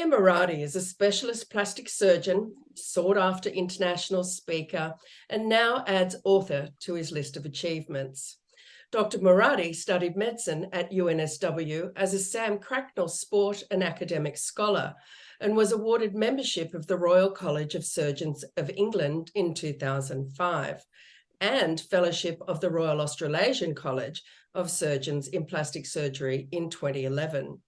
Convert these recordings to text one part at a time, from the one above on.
Moradi is a specialist plastic surgeon, sought-after international speaker, and now adds author to his list of achievements. Dr. Moradi studied medicine at UNSW as a Sam Cracknell Sport and Academic Scholar and was awarded membership of the Royal College of Surgeons of England in 2005 and fellowship of the Royal Australasian College of Surgeons in Plastic Surgery in 2011.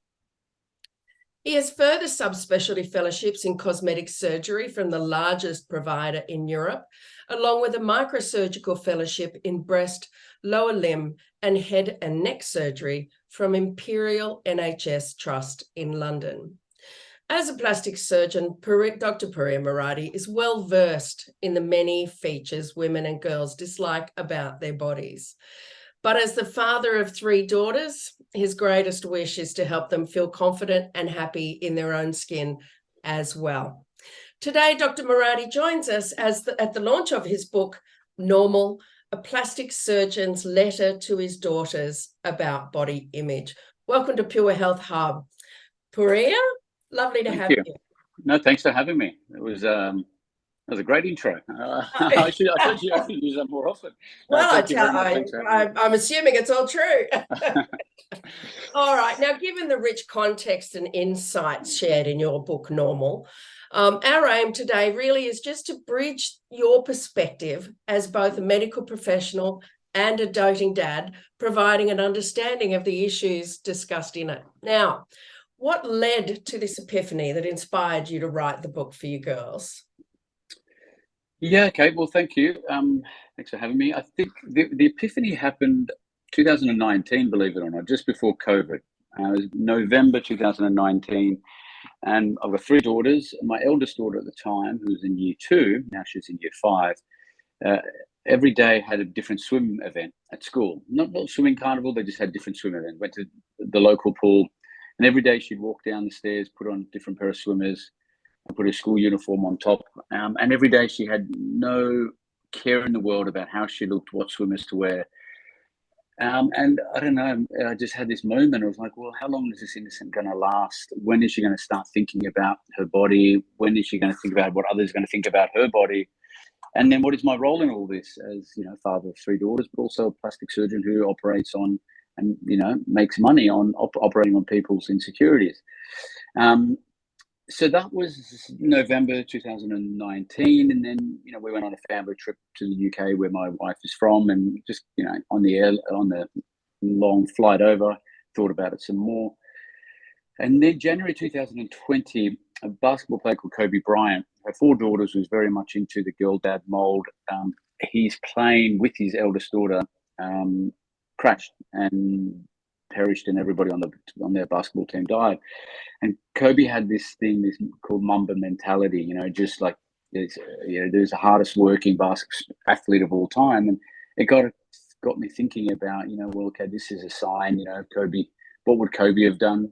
He has further subspecialty fellowships in cosmetic surgery from the largest provider in Europe, along with a microsurgical fellowship in breast, lower limb, and head and neck surgery from Imperial NHS Trust in London. As a plastic surgeon, Dr. Pouria Moradi is well versed in the many features women and girls dislike about their bodies. But as the father of 3 daughters, his greatest wish is to help them feel confident and happy in their own skin as well. Today, Dr. Moradi joins us at the launch of his book, Normal, a plastic surgeon's letter to his daughters about body image. Welcome to Pure Health Hub. Pouria, lovely to have you. No, thanks for having me. It was a great intro. I should use that more often. Well, I'm assuming it's all true. All right. Now, given the rich context and insights shared in your book, Normal, our aim today really is just to bridge your perspective as both a medical professional and a doting dad, providing an understanding of the issues discussed in it. Now, what led to this epiphany that inspired you to write the book for you girls? Yeah, okay. Well, thank you. Thanks for having me. I think the epiphany happened 2019, believe it or not, just before COVID. It was November 2019, and I've got 3 daughters. My eldest daughter at the time, who was in year 2, now she's in year 5, every day had a different swim event at school. Not swimming carnival, they just had different swim events. Went to the local pool, and every day she'd walk down the stairs, put on a different pair of swimmers, and put her school uniform on top. And every day she had no care in the world about how she looked, what swimmers to wear. And I don't know, I just had this moment. I was like, well, how long is this innocent going to last? When is she going to start thinking about her body? When is she going to think about what others are going to think about her body? And then what is my role in all this as, father of 3 daughters, but also a plastic surgeon who operates on and, makes money on operating on people's insecurities. So that was November 2019, and then we went on a family trip to the UK where my wife is from, and just on the long flight over, thought about it some more. And then January 2020, a basketball player called Kobe Bryant, had 4 daughters, was very much into the girl dad mold. His plane with his eldest daughter crashed and perished, and everybody on their basketball team died. And Kobe had this thing called Mamba mentality, just like there's the hardest working basketball athlete of all time. And it got me thinking about, well, okay, this is a sign, Kobe, what would Kobe have done?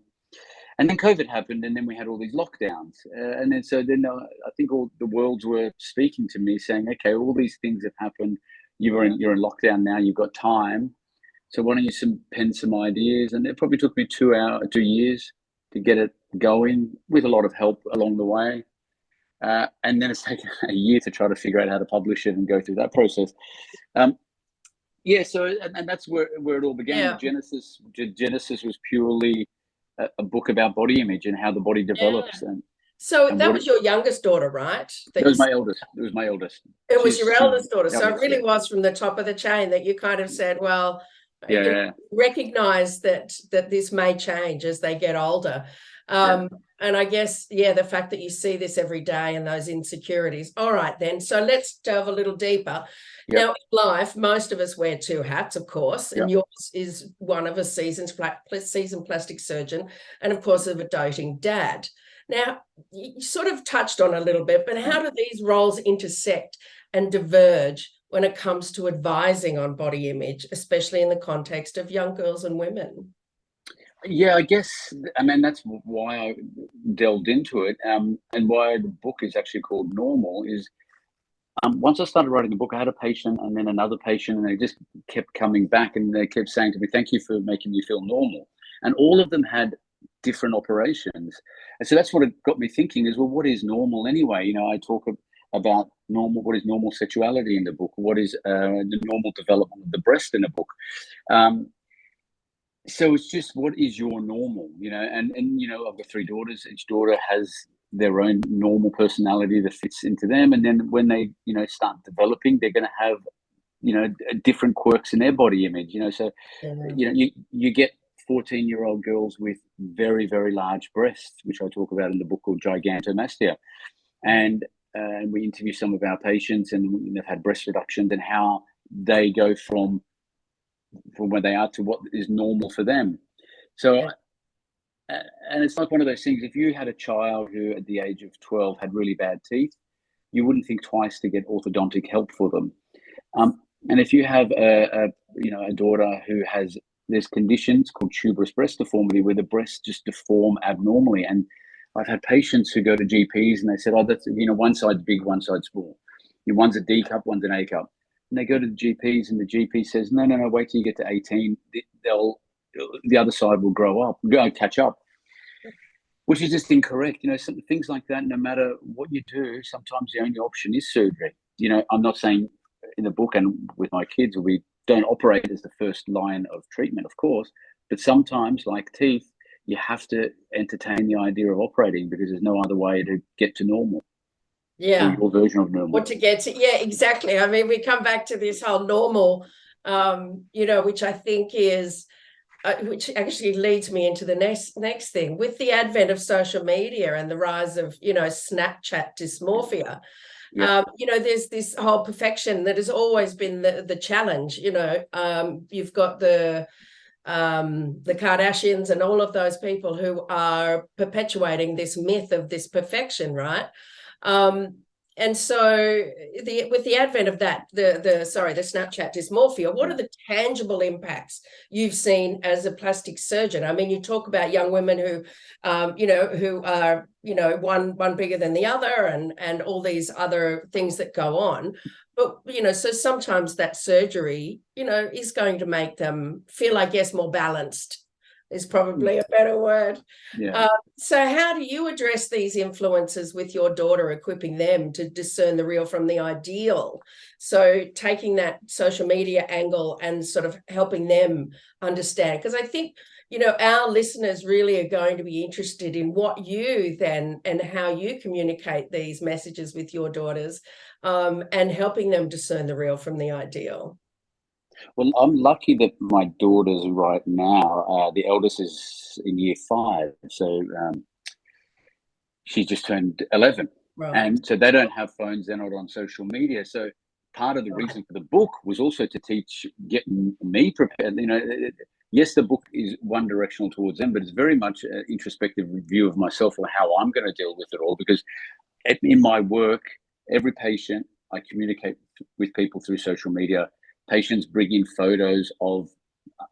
And then COVID happened, and then we had all these lockdowns. And then I think all the worlds were speaking to me saying, okay, all these things have happened. You're in lockdown now, you've got time. So why don't you pen some ideas? And it probably took me 2 years to get it going, with a lot of help along the way. And then it's taken a year to try to figure out how to publish it and go through that process. And that's where it all began. Yeah. Genesis was purely a book about body image and how the body develops. Yeah. And that was your youngest daughter, right? It was my eldest. It was my eldest. It was your eldest daughter. So it really was from the top of the chain that you kind of said, well, recognize that this may change as they get older. And I guess, the fact that you see this every day and those insecurities. All right, then. So let's delve a little deeper. Yep. Now, in life, most of us wear 2 hats, of course, and yours is one of a seasoned plastic surgeon and, of course, of a doting dad. Now, you sort of touched on a little bit, but how do these roles intersect and diverge when it comes to advising on body image, especially in the context of young girls and women? Yeah, I guess, that's why I delved into it, and why the book is actually called Normal is, once I started writing the book, I had a patient and then another patient, and they just kept coming back, and they kept saying to me, thank you for making me feel normal. And all of them had different operations. And so that's what it got me thinking is, well, what is normal anyway? You know, I talk about what is normal sexuality in the book, what is the normal development of the breast in the book. So it's just, what is your normal, you know? And you know, I've got 3 daughters. Each daughter has their own normal personality that fits into them. And then when they, you know, start developing, they're going to have, you know, different quirks in their body image, you know. So, you know, you get 14-year-old girls with very, very large breasts, which I talk about in the book called Gigantomastia. And we interview some of our patients, and they've had breast reductions, and how they go from where they are to what is normal for them. So, and it's like one of those things, if you had a child who at the age of 12 had really bad teeth, you wouldn't think twice to get orthodontic help for them. And if you have a daughter who has, there's conditions called tuberous breast deformity where the breasts just deform abnormally. And I've had patients who go to GPs and they said, oh, that's, you know, one side's big, one side's small. One's a D cup, one's an A cup. And they go to the GPs and the GP says, no, wait till you get to 18. The other side will catch up, which is just incorrect. You know, some things like that, no matter what you do, sometimes the only option is surgery. You know, I'm not saying in the book and with my kids, we don't operate as the first line of treatment, of course, but sometimes, like teeth, you have to entertain the idea of operating because there's no other way to get to normal. Yeah. Or your version of normal. Or to get to, yeah, exactly. I mean, we come back to this whole normal, you know, which I think is, which actually leads me into the next thing. With the advent of social media and the rise of, you know, Snapchat dysmorphia, you know, there's this whole perfection that has always been the challenge. You know, you've got the Kardashians and all of those people who are perpetuating this myth of this perfection, right? And so with the advent of that, the Snapchat dysmorphia, what are the tangible impacts you've seen as a plastic surgeon? I mean, you talk about young women who, you know, who are, you know, one bigger than the other, and all these other things that go on. But, you know, so sometimes that surgery, you know, is going to make them feel, I guess, more balanced is probably a better word. Yeah. So how do you address these influences with your daughter, equipping them to discern the real from the ideal? So taking that social media angle and sort of helping them understand, because I think, you know, our listeners really are going to be interested in what you then and how you communicate these messages with your daughters, and helping them discern the real from the ideal. Well, I'm lucky that my daughters right now, the eldest is in year 5, so she's just turned 11. Right. And so they don't have phones, they're not on social media. So part of the reason for the book was also to getting me prepared. You know, yes, the book is one directional towards them, but it's very much an introspective review of myself or how I'm going to deal with it all. Because in my work, every patient, I communicate with people through social media. Patients bring in photos of,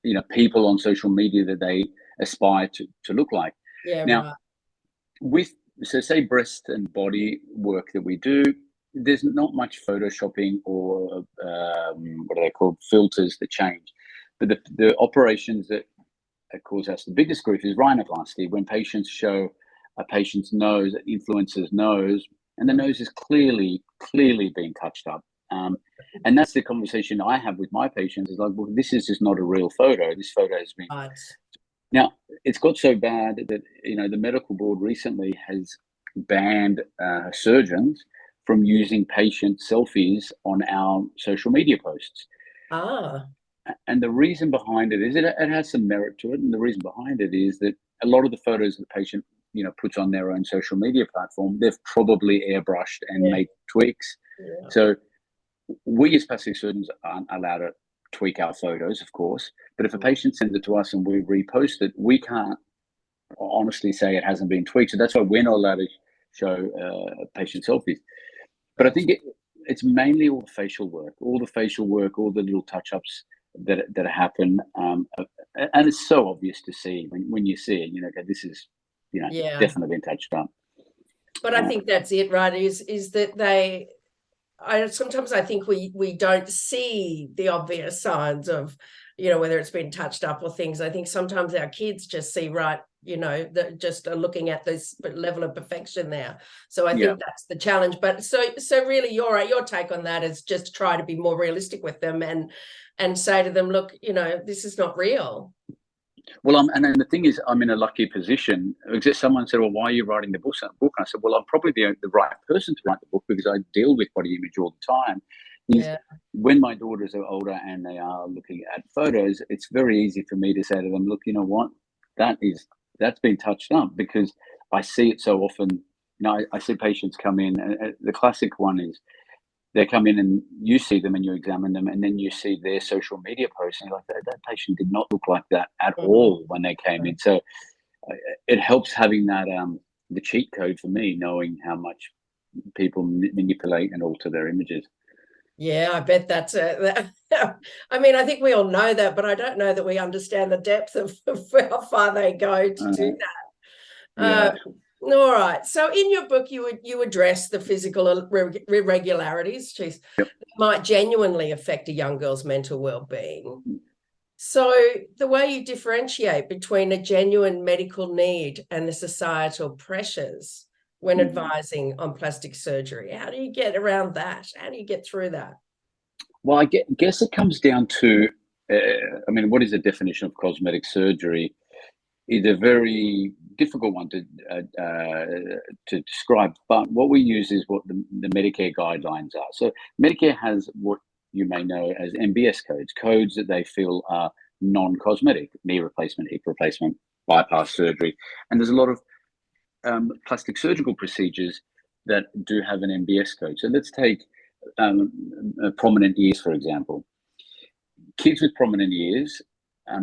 you know, people on social media that they aspire to look like. Yeah. Now, so say breast and body work that we do, there's not much photoshopping or what are they called, filters that change. But the operations that cause us the biggest grief is rhinoplasty, when patients show a patient's nose, an influencer's nose, and the nose is clearly being touched up. And that's the conversation I have with my patients, is like, well, this is just not a real photo. This photo has been... Now, it's got so bad that, you know, the medical board recently has banned surgeons from using patient selfies on our social media posts. And the reason behind it is it has some merit to it. And the reason behind it is that a lot of the photos the patient, you know, puts on their own social media platform, they've probably airbrushed and made tweaks. So we as plastic surgeons aren't allowed to tweak our photos, of course, but if a patient sends it to us and we repost it, we can't honestly say it hasn't been tweaked. So that's why we're not allowed to show patient selfies. But I think it's mainly all the facial work, all the little touch-ups that happen, and it's so obvious to see when you see it. You know, okay, this is, you know, definitely been touched up. But I think that's it, right? Is that sometimes I think we don't see the obvious signs of, you know, whether it's been touched up or things. I think sometimes our kids just see, right, that just are looking at this level of perfection there. So I Yeah. think that's the challenge. But so really your take on that is just try to be more realistic with them and say to them, look, this is not real. Well, and then the thing is, I'm in a lucky position. Someone said, well, why are you writing the book? And I said, well, I'm probably the right person to write the book because I deal with body image all the time. When my daughters are older and they are looking at photos, it's very easy for me to say to them, look, you know what, that's been touched up, because I see it so often. I see patients come in, and the classic one is they come in and you see them and you examine them, and then you see their social media posts and you're like, that patient did not look like that at all when they came in. So it helps having that the cheat code for me, knowing how much people manipulate and alter their images. Yeah, I bet that's I mean, I think we all know that, but I don't know that we understand the depth of how far they go to do that. All right. So in your book, you address the physical irregularities that might genuinely affect a young girl's mental well-being. So the way you differentiate between a genuine medical need and the societal pressures when advising on plastic surgery, how do you get around that? How do you get through that? Well, I guess it comes down to, what is the definition of cosmetic surgery? Is a very difficult one to describe, but what we use is what the Medicare guidelines are. So Medicare has what you may know as MBS codes that they feel are non-cosmetic: knee replacement, hip replacement, bypass surgery, and there's a lot of plastic surgical procedures that do have an MBS code. So let's take prominent ears, for example. Kids with prominent ears,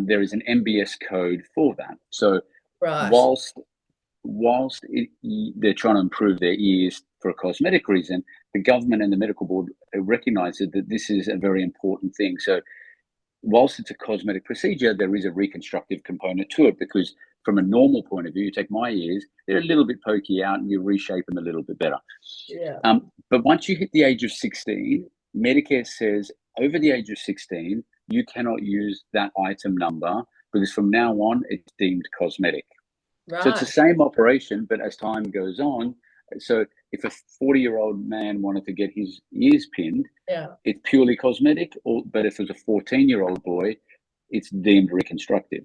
there is an MBS code for that. So whilst they're trying to improve their ears for a cosmetic reason, the government and the medical board recognize that this is a very important thing. So whilst it's a cosmetic procedure, there is a reconstructive component to it, because from a normal point of view, you take my ears, they're a little bit pokey out and you reshape them a little bit better. But once you hit the age of 16, Medicare says over the age of 16, you cannot use that item number, because from now on, it's deemed cosmetic. So it's the same operation, but as time goes on, so if a 40-year-old man wanted to get his ears pinned, it's purely cosmetic, but if it was a 14-year-old boy, it's deemed reconstructive.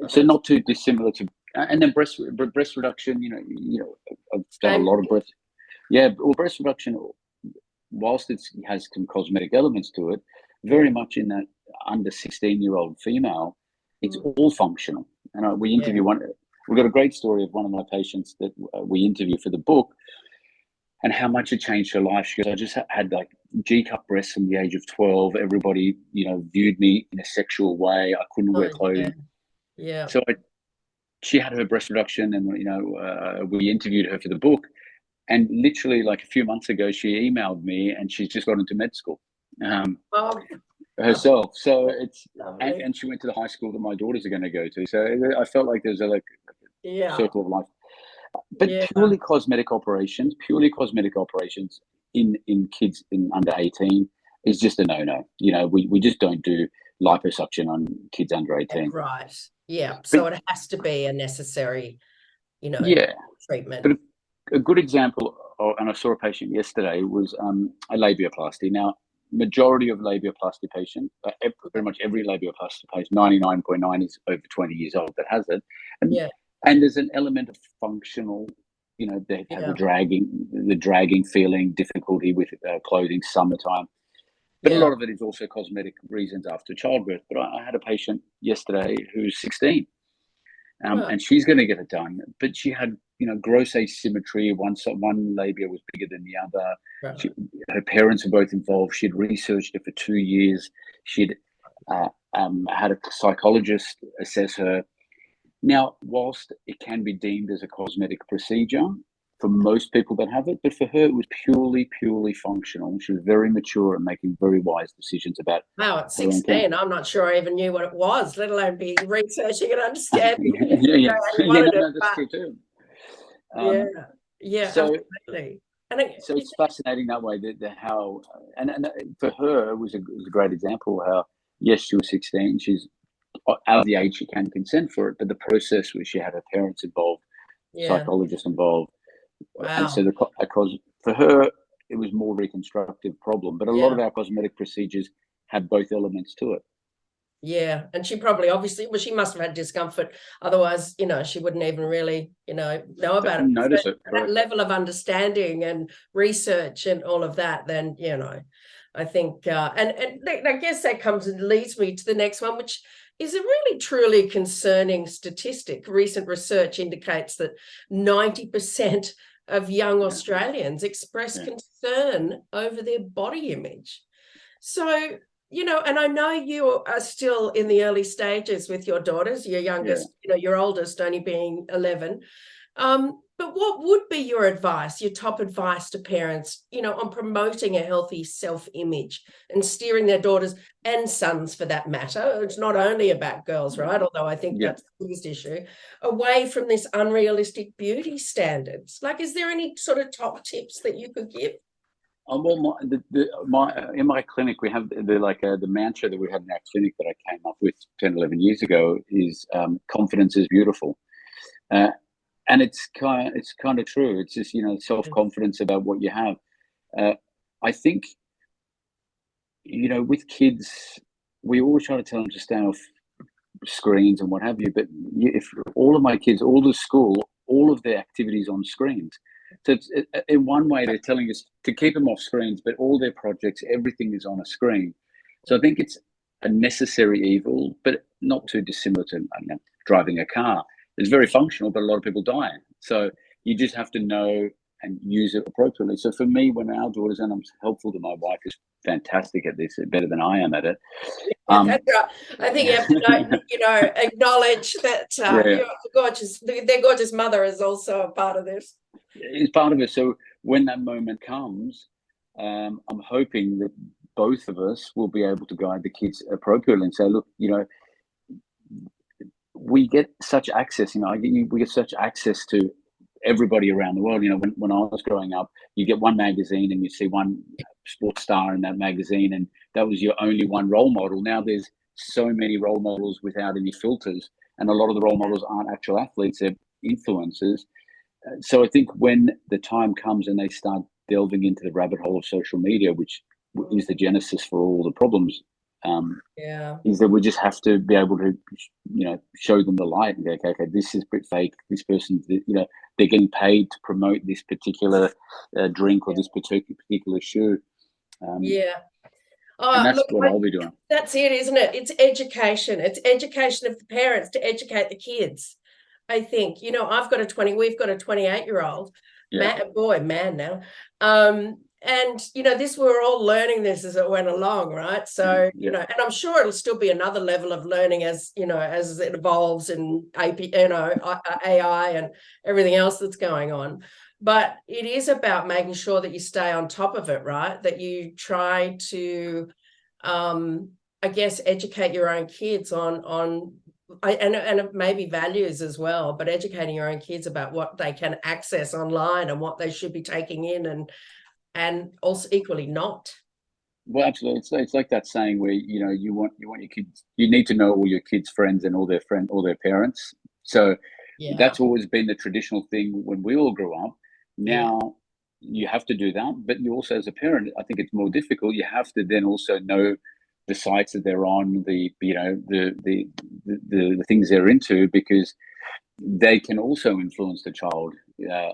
So not too dissimilar to, and then breast reduction, I've done a lot of breast. Breast reduction, whilst it has some cosmetic elements to it, very much in that under 16-year-old female, it's all functional. And we interview we've got a great story of one of my patients that we interview for the book, and how much it changed her life. She goes, I just had like G-cup breasts from the age of 12. Everybody, viewed me in a sexual way. I couldn't wear clothing. So she had her breast reduction, and we interviewed her for the book. And literally, like a few months ago, she emailed me, and she's just got into med school herself. So it's and she went to the high school that my daughters are going to go to. So I felt like there's a circle of life. But purely cosmetic operations in kids in under 18 is just a no-no. We just don't do liposuction on kids under 18. So it has to be a necessary, treatment. But a good example, and I saw a patient yesterday, was a labiaplasty. Now, majority of labiaplasty patients, pretty much every labiaplasty patient, 99.9 is over 20 years old that has it. And there's an element of functional, they have the dragging feeling, difficulty with clothing, summertime. But a lot of it is also cosmetic reasons after childbirth. But I had a patient yesterday who's 16, and she's going to get it done. But she had, gross asymmetry. One labia was bigger than the other. Her parents were both involved. She'd researched it for 2 years. She'd had a psychologist assess her. Now, whilst it can be deemed as a cosmetic procedure for most people that have it, but for her, it was purely functional. She was very mature and making very wise decisions about. Wow, at 16, I'm not sure I even knew what it was, let alone be researching and understanding. That's true too. So, absolutely. So it's fascinating that way, how, and for her, it was a great example how, yes, she was 16, she's out of the age she can consent for it, but the process where she had her parents involved, Yeah. psychologists involved, and so Wow. because for her it was more reconstructive problem, but a lot Yeah. of our cosmetic procedures have both elements to it. Yeah. And she probably obviously, well, she must have had discomfort. Otherwise, she wouldn't even really, know about it. So Notice it, that correct? level of understanding and research and all of that, then, I think, and I guess that comes and leads me to the next one, which is a really truly concerning statistic. Recent research indicates that 90% of young Australians express concern over their body image. So, and I know you are still in the early stages with your daughters, your youngest, your oldest only being 11. But what would be your advice, your top advice to parents, on promoting a healthy self-image and steering their daughters and sons for that matter? It's not only about girls, right? Although I think that's the biggest issue, away from this unrealistic beauty standards. Like, is there any sort of top tips that you could give? Well, in my clinic, we have the mantra that we had in our clinic that I came up with 10, 11 years ago is confidence is beautiful. And it's kind of true. It's just, self-confidence about what you have. I think, with kids, we always try to tell them to stay off screens and what have you. But if all of my kids, all the school, all of their activities on screens. So it's, in one way, they're telling us to keep them off screens, but all their projects, everything is on a screen. So I think it's a necessary evil, but not too dissimilar to driving a car. It's very functional, but a lot of people die. So you just have to know and use it appropriately. So for me, when our daughters, and I'm helpful to my wife, is fantastic at this, better than I am at it. That's right. I think you have to, acknowledge that your their gorgeous mother is also a part of this. It's part of it. So when that moment comes, I'm hoping that both of us will be able to guide the kids appropriately and say, look, we get such access, we get such access to everybody around the world. When I was growing up, you get one magazine and you see one sports star in that magazine, and that was your only one role model. Now there's so many role models without any filters, and a lot of the role models aren't actual athletes, they're influencers. So I think when the time comes and they start delving into the rabbit hole of social media, which is the genesis for all the problems, is that we just have to be able to, show them the light and go, okay, this is pretty fake. This person, they're getting paid to promote this particular drink or this particular shoe. And that's what I'll be doing. That's it, isn't it? It's education. It's education of the parents to educate the kids. I think, we've got a 28-year-old man now. And, this, we're all learning this as it went along, right? So, and I'm sure it'll still be another level of learning as it evolves in AI and everything else that's going on. But it is about making sure that you stay on top of it, right? That you try to, I guess, educate your own kids on and maybe values as well, but educating your own kids about what they can access online and what they should be taking in and also equally not. Well, absolutely. It's like that saying where, you want your kids, you need to know all your kids' friends and all their parents. So that's always been the traditional thing when we all grew up. Now you have to do that, but you also, as a parent, I think it's more difficult. You have to then also know the sites that they're on, the things they're into, because they can also influence the child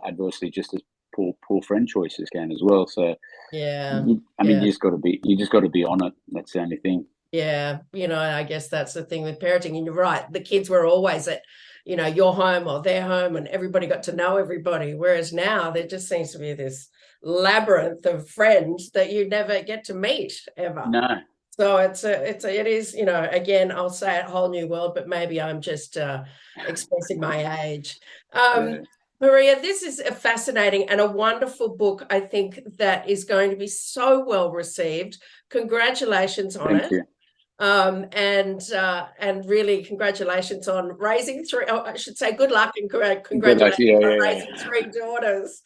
adversely, just as poor friend choices can as well. So you just got to be on it. That's the only thing. Yeah, I guess that's the thing with parenting. And you're right, the kids were always at, your home or their home, and everybody got to know everybody. Whereas now there just seems to be this labyrinth of friends that you never get to meet ever. No. So it is, again, I'll say a whole new world, but maybe I'm just expressing my age. Pouria, this is a fascinating and a wonderful book, I think, that is going to be so well received. Congratulations on it. Thank you. And really congratulations on raising three. Oh, I should say good luck and congratulations on raising three daughters.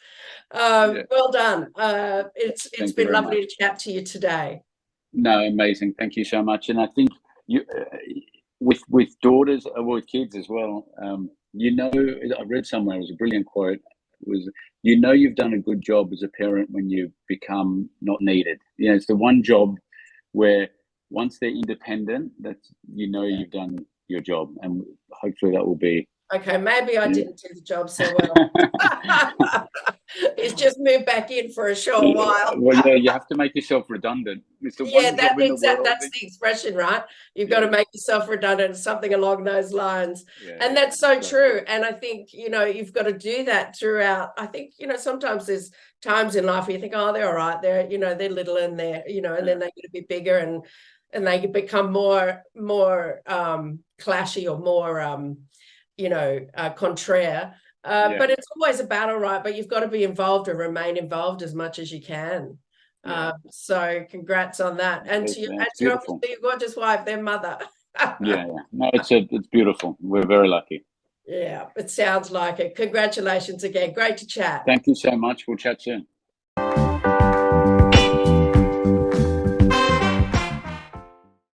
Well done. It's been lovely to chat to you today. No, amazing. Thank you so much. And I think with daughters or with kids as well. I read somewhere, it was a brilliant quote, was, you've done a good job as a parent when you become not needed. It's the one job where once they're independent, that's, you've done your job, and hopefully that will be. Okay, maybe I didn't do the job so well. He's just moved back in for a short while. Well, yeah, you have to make yourself redundant. It's the one job in the world. That's the expression, right? You've got to make yourself redundant, something along those lines. And that's so true. And I think, you've got to do that throughout. I think, sometimes there's times in life where you think, oh, they're all right. They're little and they're, and then they get a bit bigger and they become more clashy or more, contraire. But it's always a battle, right? But you've got to be involved and remain involved as much as you can. So congrats on that. And to your gorgeous wife, their mother. No, it's beautiful. We're very lucky. Yeah, it sounds like it. Congratulations again. Great to chat. Thank you so much. We'll chat soon.